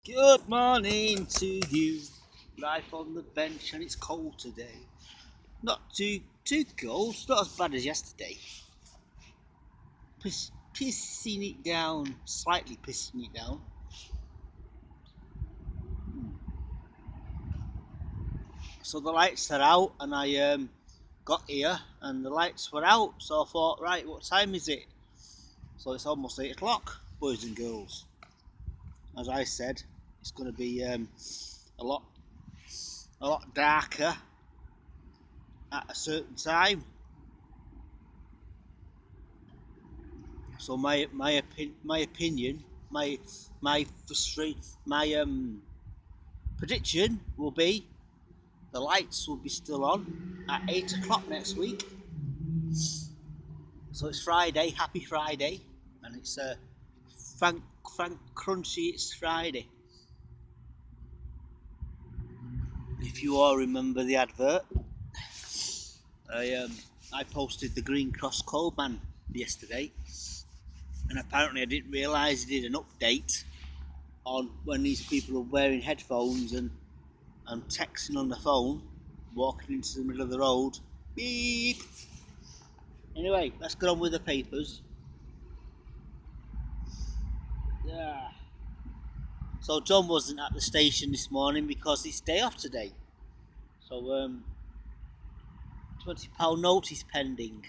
Good morning to you. Life on the bench, and it's cold today. Not too cold. Not as bad as yesterday. Pissing it down. Slightly pissing it down. So the lights are out, and I got here, and the lights were out. So I thought, right, what time is it? So it's almost 8 o'clock, boys and girls. As I said, it's going to be a lot darker at a certain time. So my opinion, my prediction will be the lights will be still on at 8 o'clock next week. So it's Friday, happy Friday, and it's Frank Crunchy. It's Friday. If you all remember the advert, I posted the Green Cross Cold Man yesterday, and apparently I didn't realise he did an update on when these people are wearing headphones and texting on the phone, walking into the middle of the road. Beep. Anyway, let's get on with the papers. Yeah. So John wasn't at the station this morning because it's day off today. So £20 notice pending.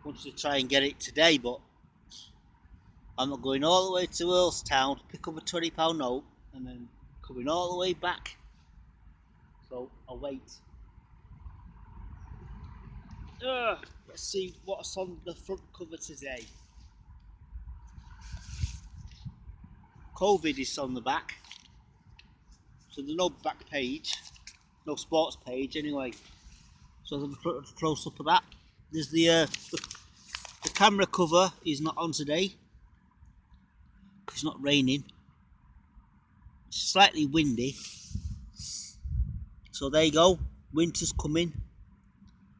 Wanted to try and get it today, but I'm not going all the way to Earlstown to pick up a £20 note and then coming all the way back. So I'll wait. Let's see what's on the front cover today. COVID is on the back, so there's no back page, no sports page anyway. So there's a close up of that. There's the camera cover is not on today because it's not raining. It's slightly windy, so there you go. Winter's coming.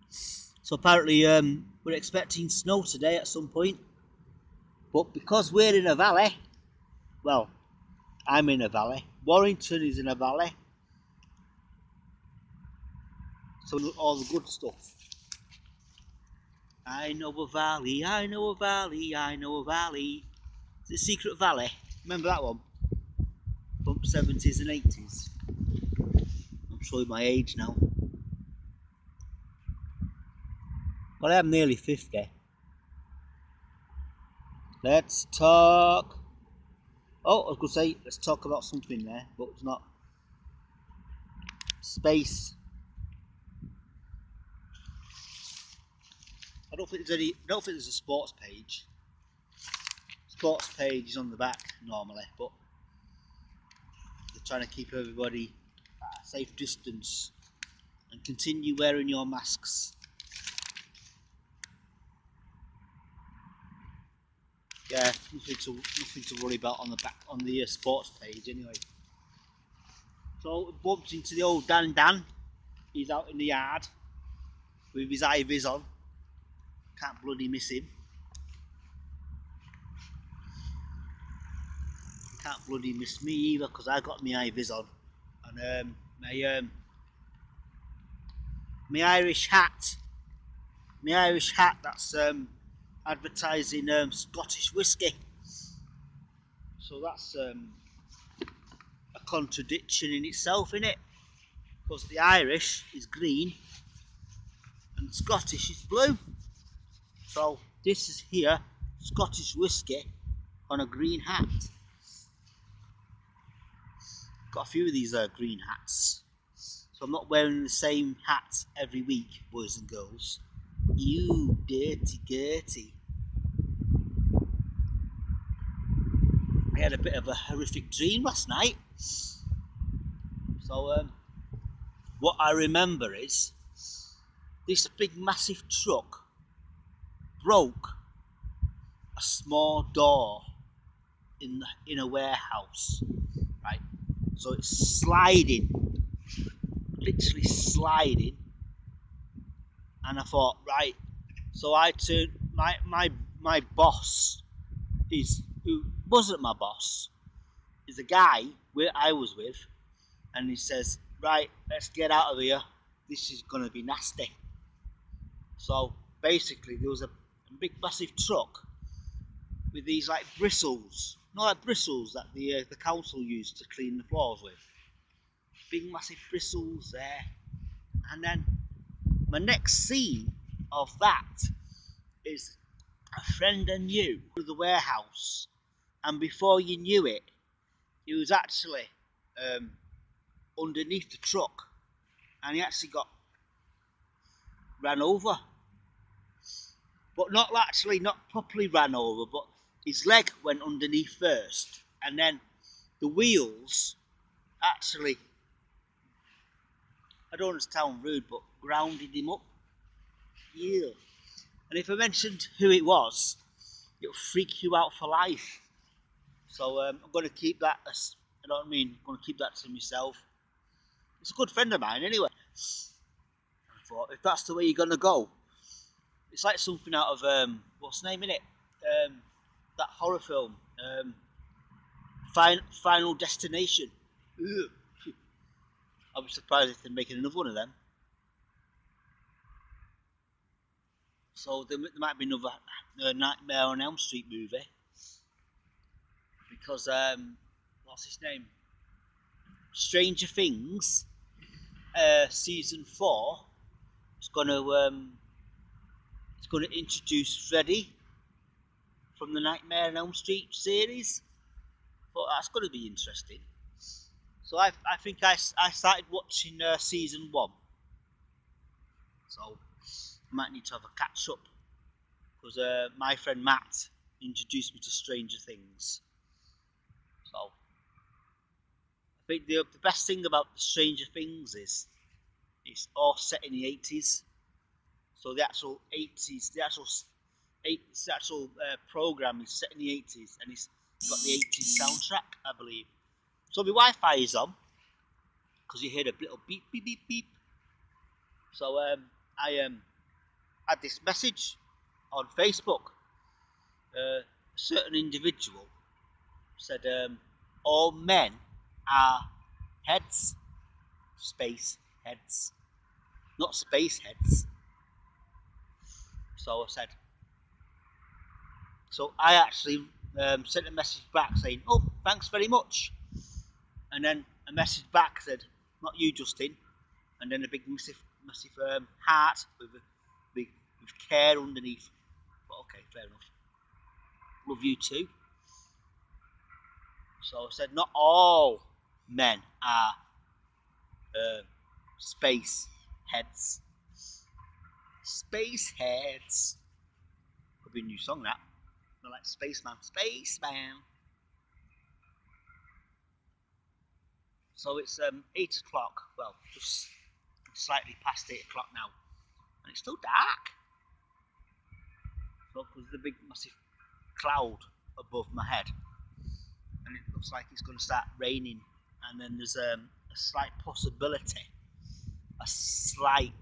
So apparently we're expecting snow today at some point, but because we're in a valley, well, I'm in a valley. Warrington is in a valley. So all the good stuff. I know a valley, I know a valley, I know a valley. Is it Secret Valley? Remember that one? From the 70s and 80s. I'm showing my age now. But I am nearly 50. Let's talk. Oh, I was going to say, let's talk about something there, but it's not. Space. I don't think there's a sports page. Sports page is on the back normally, but they're trying to keep everybody at a safe distance and continue wearing your masks. Yeah, nothing to worry about on the back on the sports page anyway. So bumped into the old Dan. He's out in the yard with his high vis on. Can't bloody miss him. Can't bloody miss me either because I got my high vis on, and my Irish hat. My Irish hat that's advertising Scottish whiskey. So that's a contradiction in itself, isn't it? Because the Irish is green and the Scottish is blue. So this is here Scottish whiskey on a green hat. Got a few of these green hats. So I'm not wearing the same hat every week, boys and girls. You dirty gertie. I had a bit of a horrific dream last night. So what I remember is this big massive truck broke a small door in a warehouse, right? So it's sliding, literally sliding, and I thought, right. So I turned my boss, who wasn't my boss, is a guy where I was with, and he says, right, let's get out of here. This is going to be nasty. So basically, there was a big massive truck with these like bristles, not like bristles that the council used to clean the floors with. Big massive bristles there. And then my next scene of that is a friend and you to the warehouse, and before you knew it, he was actually underneath the truck, and he actually got ran over, but not properly ran over, but his leg went underneath first, and then the wheels actually, I don't want to sound rude, but grounded him up. Yeah. And if I mentioned who it was, it'll freak you out for life. So I'm going to keep that, you know what I mean? I'm going to keep that to myself. It's a good friend of mine anyway. I thought, if that's the way you're going to go, it's like something out of, what's the name in it? That horror film, Final Destination. Ugh. I'll be surprised if they're making another one of them. So there might be another Nightmare on Elm Street movie. Because, what's his name? Stranger Things, season 4 is going to introduce Freddy from the Nightmare on Elm Street series. But that's going to be interesting. So I think I started watching season 1. So I might need to have a catch up, because my friend Matt introduced me to Stranger Things. So I think the best thing about the Stranger Things is it's all set in the 80s. So the actual 80s, the actual program is set in the 80s, and it's got the 80s soundtrack, I believe. So my Wi-Fi is on, because you hear a little beep, beep, beep, beep. So I had this message on Facebook. A certain individual said, all men are heads, space heads, not space heads. So I said, so I actually sent a message back saying, oh, thanks very much. And then a message back said, not you, Justin. And then a big massive heart with care underneath. But okay, fair enough. Love you too. So I said, not all men are space heads. Space heads. Could be a new song, that. Not like Spaceman. Spaceman. So it's 8 o'clock. Well, just slightly past 8 o'clock now. And it's still dark. So there's a big massive cloud above my head. And it looks like it's going to start raining. And then there's a slight possibility. A slight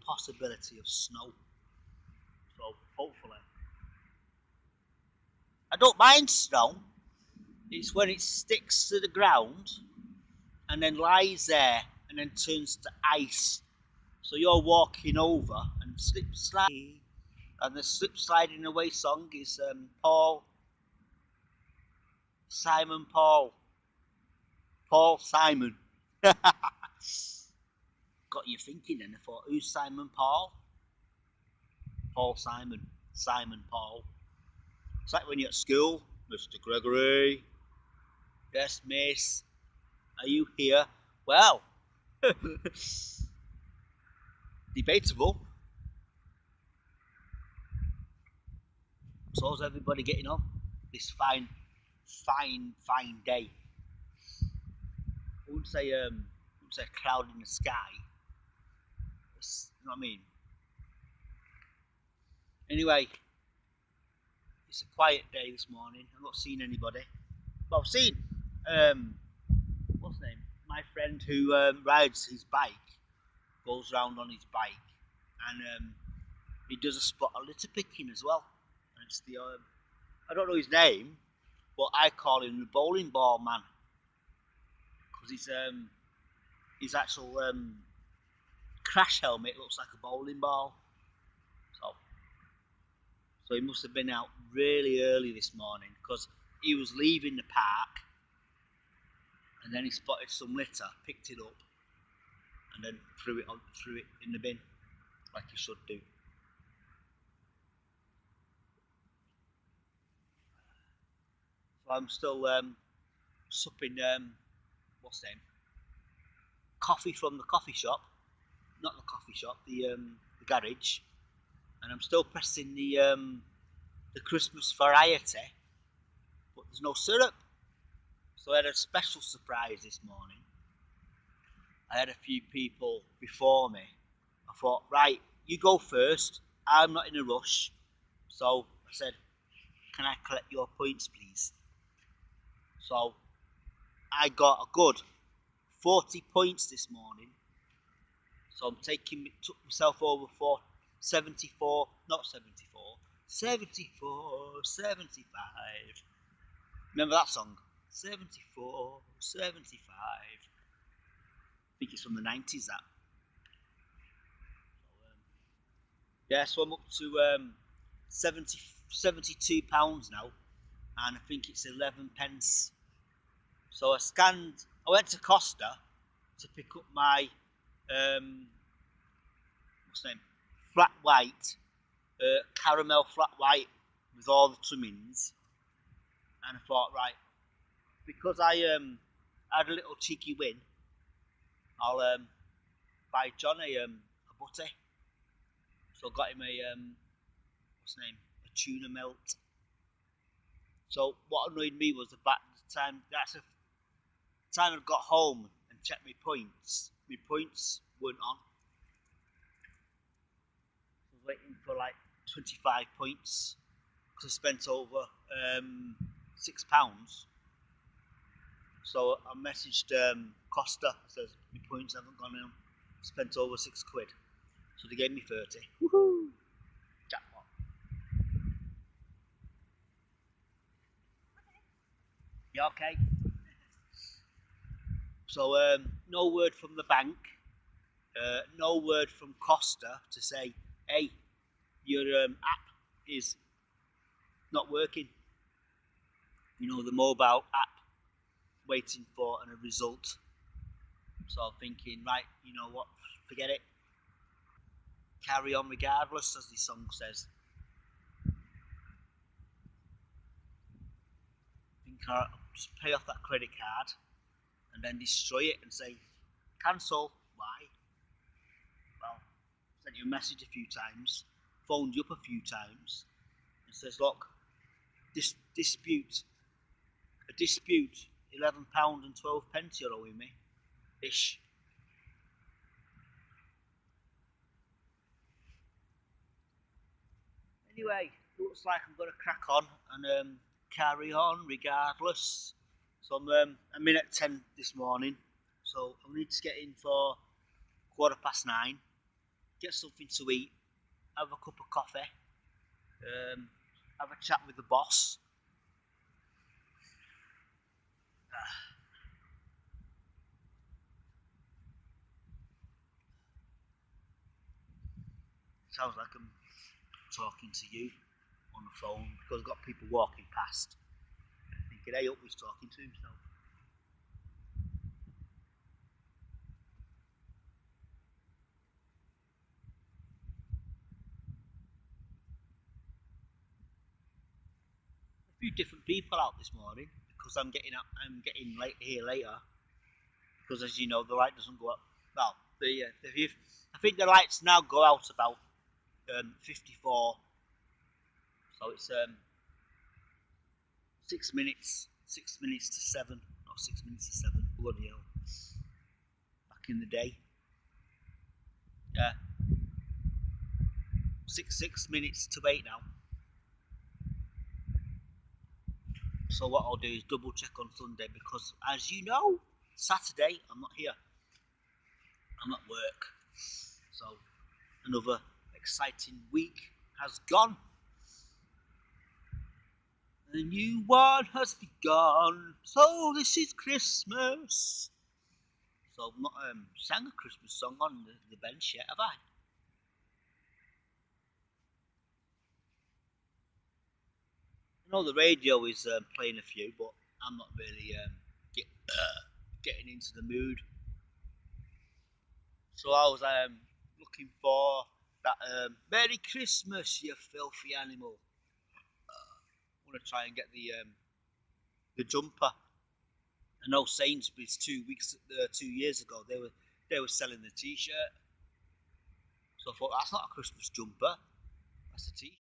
possibility of snow. So hopefully. I don't mind snow. It's when it sticks to the ground and then lies there and then turns to ice. So you're walking over and slip slide. And the slip sliding away song is Simon Paul Simon. Got you thinking, and I thought, who's Simon Paul? Paul Simon. Simon Paul. It's like when you're at school, Mr. Gregory. Yes, miss. Are you here? Well, debatable. So how's everybody getting on this fine day? I wouldn't say cloud in the sky. You know what I mean? Anyway, it's a quiet day this morning. I've not seen anybody. But I've seen what's his name? My friend who rides his bike, goes round on his bike, and he does a spot of litter picking as well. And it's the I don't know his name, but I call him the bowling ball man because his actual crash helmet looks like a bowling ball. So, so he must have been out really early this morning because he was leaving the park and then he spotted some litter, picked it up, and then threw it in the bin like he should do. So I'm still supping what's the name? Coffee from the coffee shop, not the coffee shop, the garage, and I'm still pressing the Christmas variety, but there's no syrup. So I had a special surprise this morning. I had a few people before me. I thought, right, you go first. I'm not in a rush. So I said, can I collect your points, please? So I got a good 40 points this morning. So I'm took myself over for 74, not 74, 74, 75. Remember that song? 74, 75. I think it's from the 90s, that. Yeah, so I'm up to 70, £72 now, and I think it's 11 pence. So I went to Costa to pick up my, what's the name, flat white, caramel flat white with all the trimmings. And I thought, right, because I had a little cheeky win, I'll buy John a butty. So I got him a, what's the name, a tuna melt. So what annoyed me was the time I got home and checked my points weren't on. I was waiting for like 25 points because I spent over £6. So I messaged Costa, says my points haven't gone in. Spent over £6. So they gave me 30. Woohoo! Jackpot. You okay? So no word from the bank, no word from Costa to say, hey, your app is not working. You know, the mobile app, waiting for a result. So I'm thinking, right, you know what, forget it. Carry on regardless, as the song says. I think I'll just pay off that credit card and then destroy it and say, cancel. Why? Well, sent you a message a few times, phoned you up a few times, and says, look, dispute, a dispute, £11 and 12 pence you're owing me, ish. Anyway, looks like I'm going to crack on and carry on regardless. So I'm in at 10 this morning, so I need to get in for 9:15, get something to eat, have a cup of coffee, have a chat with the boss. Sounds like I'm talking to you on the phone because I've got people walking past thinking, hey, up, he's talking to himself. A few different people out this morning because I'm getting late here later because, as you know, the light doesn't go up. Well, I think the lights now go out about 54, so it's 6 minutes to 7, not 6 minutes to 7. Bloody hell! Back in the day, yeah, 6 minutes to 8 now. So what I'll do is double check on Sunday because, as you know, Saturday I'm not here. I'm at work. So another exciting week has gone. The new one has begun, so this is Christmas. So I've not sang a Christmas song on the bench yet, have I? I know the radio is playing a few, but I'm not really getting into the mood. So I was looking for that Merry Christmas, you filthy animal. I want to try and get the jumper. I know Sainsbury's 2 years ago they were selling the T-shirt. So I thought that's not a Christmas jumper, that's a T-shirt.